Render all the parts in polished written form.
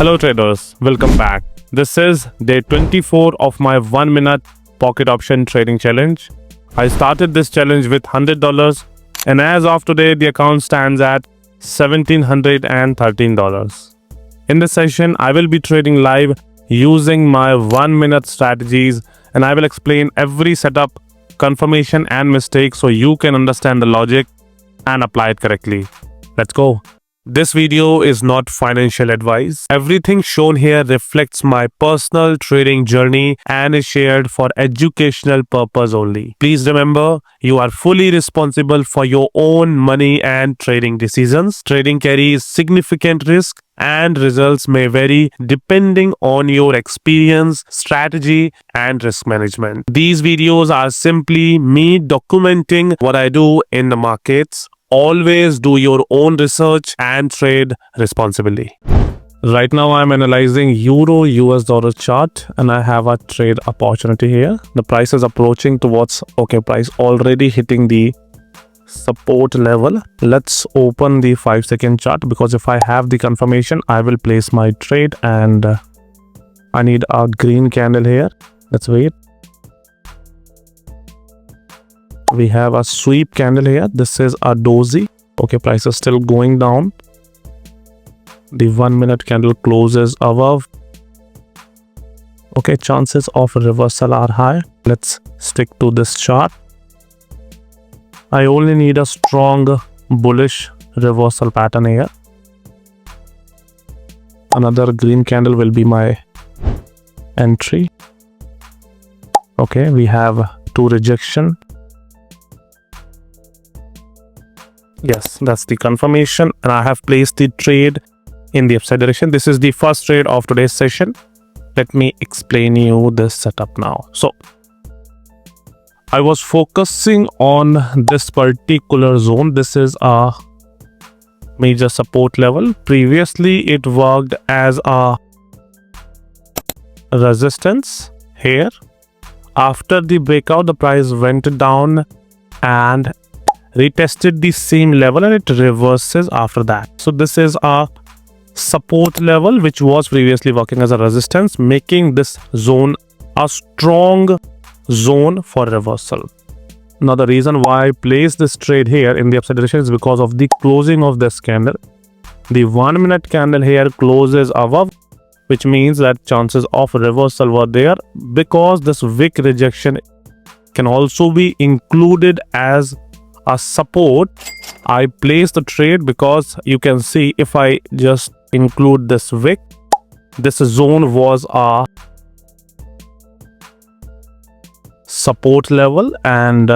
Hello traders, welcome back. This is day 24 of my 1 minute pocket option trading challenge. I started this challenge with $100 and as of today the account stands at $1,713. In this session I will be trading live using my 1 minute strategies and I will explain every setup, confirmation and mistake so you can understand the logic and apply it correctly. Let's go. This video is not financial advice. Everything shown here reflects my personal trading journey and is shared for educational purpose only. Please remember, you are fully responsible for your own money and trading decisions. Trading carries significant risk and results may vary depending on your experience, strategy, and risk management. These videos are simply me documenting what I do in the markets. Always do your own research and trade responsibly. Right now I'm analyzing Euro US dollar chart and I have a trade opportunity here. The price is approaching towards price already hitting the support level. Let's open the 5-second chart because if I have the confirmation I will place my trade and I need a green candle here. Let's wait. We have a sweep candle here. This is a dozy. Price is still going down. The 1 minute candle closes above. Chances of reversal are high. Let's stick to this chart. I only need a strong bullish reversal pattern here. Another green candle will be my entry. We have two rejection. Yes, that's the confirmation and I have placed the trade in the upside direction. This is the first trade of today's session. Let me explain you this setup now. So I was focusing on this particular zone. This is a major support level. Previously it worked as a resistance here. After the breakout the price went down and retested the same level and it reverses after that. So this is a support level which was previously working as a resistance, making this zone a strong zone for reversal. Now the reason why I placed this trade here in the upside direction is because of the closing of this candle. The 1 minute candle here closes above, which means that chances of reversal were there. Because this wick rejection can also be included as a support, I placed the trade because you can see if I just include this wick, this zone was a support level and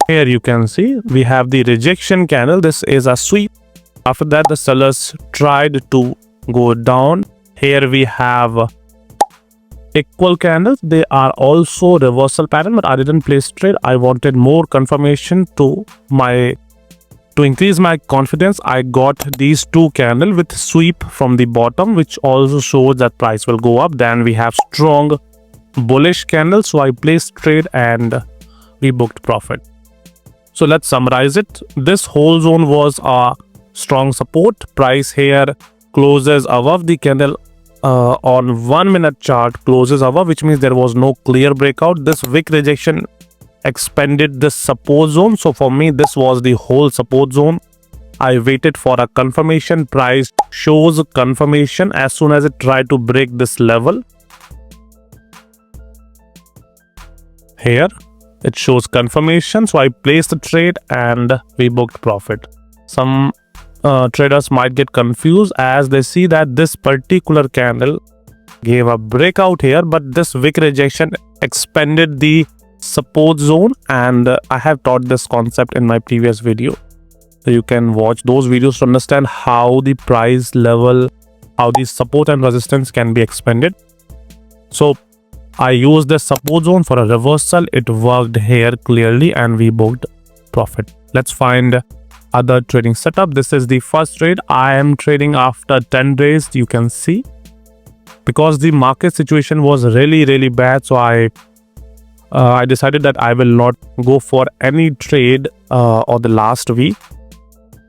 here you can see we have the rejection candle. This is a sweep. After that the sellers tried to go down. Here we have equal candles. They are also reversal pattern, but I didn't place trade. I wanted more confirmation to increase my confidence. I got these two candles with sweep from the bottom, which also shows that price will go up. Then we have strong bullish candles, so I placed trade and we booked profit. So let's summarize it. This whole zone was a strong support. Price here closes above the candle. On 1 minute chart closes above, which means there was no clear breakout. This wick rejection expanded this support zone. So for me, this was the whole support zone. I waited for a confirmation. Price shows confirmation as soon as it tried to break this level. Here, it shows confirmation. So I placed the trade and we booked profit. Some traders might get confused as they see that this particular candle gave a breakout here, but this wick rejection expanded the support zone and I have taught this concept in my previous video. So you can watch those videos to understand how the price level, how the support and resistance can be expanded. So I used the support zone for a reversal. It worked here clearly and we booked profit. Let's find other trading setup. This is the first trade. I am trading after 10 days. You can see because the market situation was really bad, so I decided that I will not go for any trade or the last week.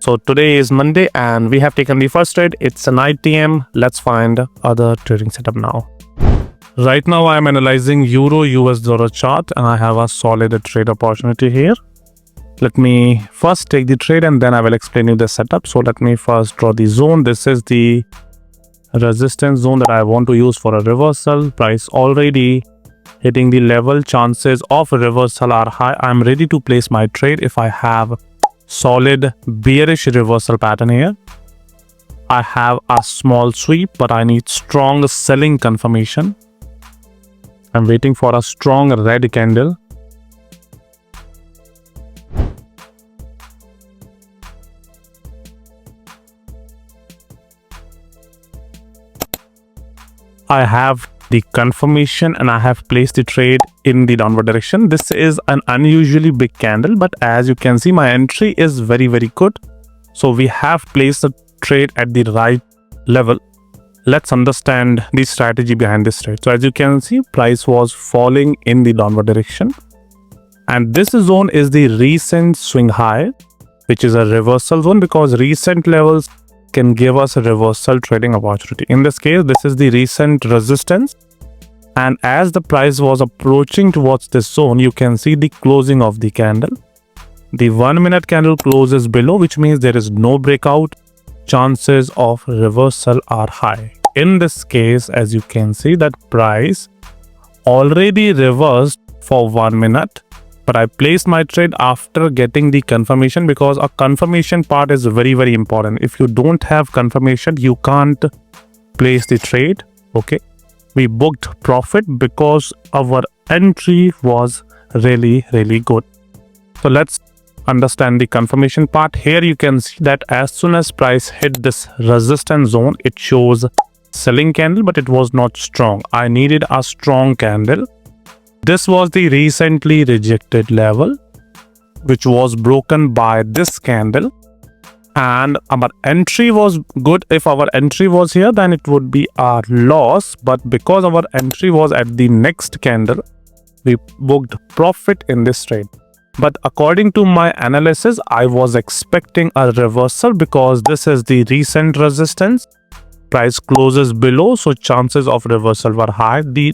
So today is Monday and we have taken the first trade. It's an 9 p.m. Let's find other trading setup now. Right now I am analyzing Euro US dollar chart and I have a solid trade opportunity here. Let me first take the trade and then I will explain you the setup. So let me first draw the zone. This is the resistance zone that I want to use for a reversal. Price already hitting the level. Chances of a reversal are high. I'm ready to place my trade if I have solid bearish reversal pattern here. I have a small sweep, but I need strong selling confirmation. I'm waiting for a strong red candle. I have the confirmation and I have placed the trade in the downward direction. This is an unusually big candle, but as you can see, my entry is very good. So we have placed the trade at the right level. Let's understand the strategy behind this trade. So as you can see, price was falling in the downward direction. And this zone is the recent swing high, which is a reversal zone because recent levels can give us a reversal trading opportunity. In this case, this is the recent resistance. And as the price was approaching towards this zone, you can see the closing of the candle. The 1 minute candle closes below, which means there is no breakout. Chances of reversal are high. In this case, as you can see, that price already reversed for 1 minute. But I placed my trade after getting the confirmation because a confirmation part is very important. If you don't have confirmation, you can't place the trade. Okay. We booked profit because our entry was really good. So let's understand the confirmation part. Here you can see that as soon as price hit this resistance zone, it shows selling candle, but it was not strong. I needed a strong candle. This was the recently rejected level, which was broken by this candle. And our entry was good. If our entry was here, then it would be a loss. But because our entry was at the next candle, we booked profit in this trade. But according to my analysis, I was expecting a reversal because this is the recent resistance. Price closes below, so chances of reversal were high. The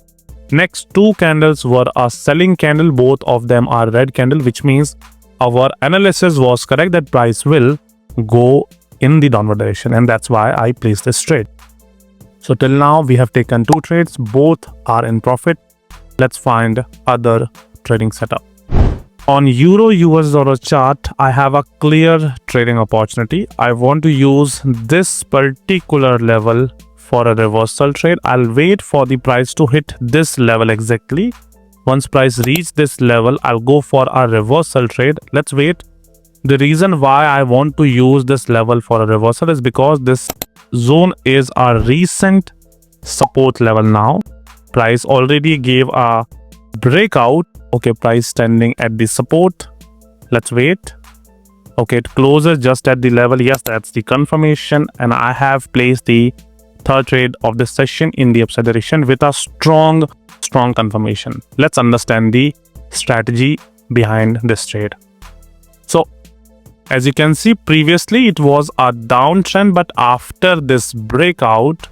next two candles were a selling candle. Both of them are red candle, which means our analysis was correct that price will go in the downward direction, and that's why I placed this trade. So till now we have taken two trades, both are in profit. Let's find other trading setup. On Euro US dollar chart, I have a clear trading opportunity. I want to use this particular level for a reversal trade. I'll wait for the price to hit this level exactly. Once price reach this level, I'll go for a reversal trade. Let's wait. The reason why I want to use this level for a reversal is because this zone is a recent support level now. Price already gave a breakout. Okay, price standing at the support. Let's wait. Okay, it closes just at the level. Yes, that's the confirmation. And I have placed the third trade of this session in the upside direction with a strong confirmation. Let's understand the strategy behind this trade. So as you can see, previously it was a downtrend, but after this breakout,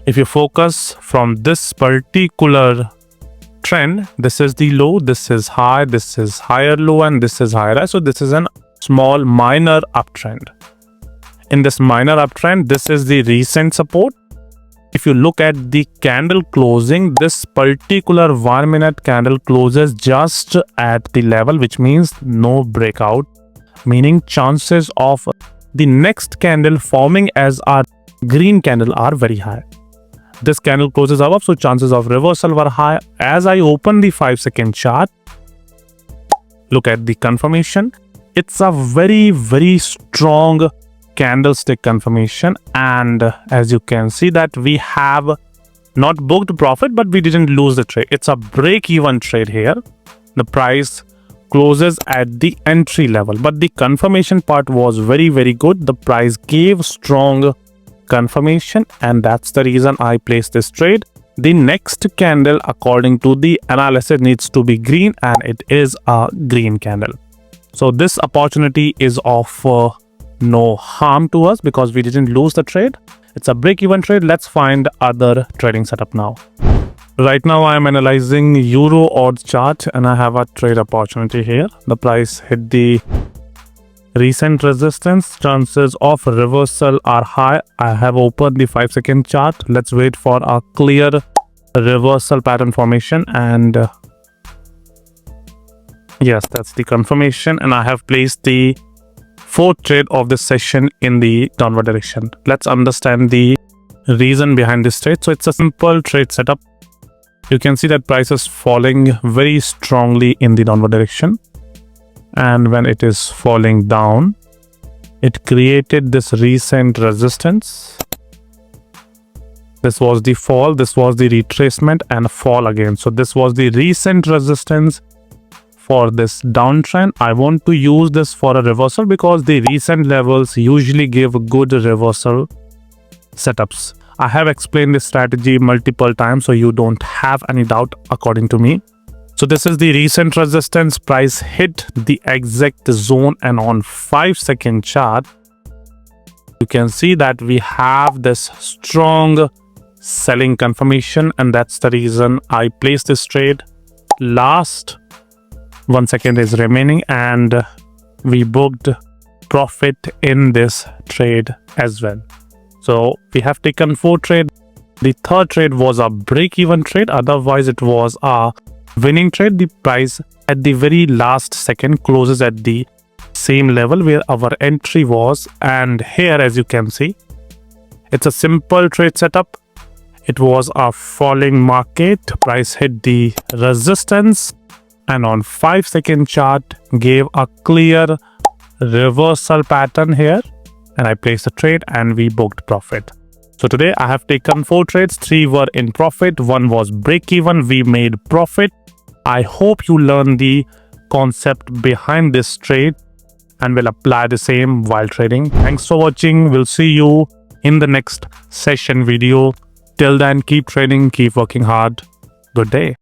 if you focus from this particular trend, this is the low, this is high, this is higher low, and this is higher high. So this is a small minor uptrend. In this minor uptrend, this is the recent support. If you look at the candle closing, this particular 1 minute candle closes just at the level, which means no breakout, meaning chances of the next candle forming as a green candle are very high. This candle closes up, so chances of reversal were high. As I open the 5-second chart, look at the confirmation. It's a very strong candlestick confirmation, and as you can see that we have not booked profit, but we didn't lose the trade. It's a break-even trade here. The price closes at the entry level, but the confirmation part was very good. The price gave strong confirmation, and that's the reason I placed this trade. The next candle, according to the analysis, needs to be green, and it is a green candle. So this opportunity is of no harm to us because we didn't lose the trade. It's a break-even trade. Let's find other trading setup now. Right now I am analyzing Euro odds chart and I have a trade opportunity here. The price hit the recent resistance. Chances of reversal are high. I have opened the 5-second chart. Let's wait for a clear reversal pattern formation, and yes, that's the confirmation, and I have placed the fourth trade of this session in the downward direction. Let's understand the reason behind this trade. So it's a simple trade setup. You can see that price is falling very strongly in the downward direction, and when it is falling down, it created this recent resistance. This was the fall, this was the retracement, and fall again. So this was the recent resistance for this downtrend. I want to use this for a reversal because the recent levels usually give good reversal setups. I have explained this strategy multiple times, so you don't have any doubt according to me. So this is the recent resistance. Price hit the exact zone, and on 5-second chart, you can see that we have this strong selling confirmation, and that's the reason I placed this trade. Last 1 second is remaining, and we booked profit in this trade as well. So we have taken 4 trades. The third trade was a break-even trade, otherwise it was a winning trade. The price at the very last second closes at the same level where our entry was, and here, as you can see, it's a simple trade setup. It was a falling market. Price hit the resistance, and on 5-second chart gave a clear reversal pattern here, and I placed a trade and we booked profit. So today I have taken 4 trades. 3 were in profit, 1 was break even. We made profit. I hope you learn the concept behind this trade and will apply the same while trading. Thanks for watching. We'll see you in the next session video. Till then, keep trading, keep working hard. Good day.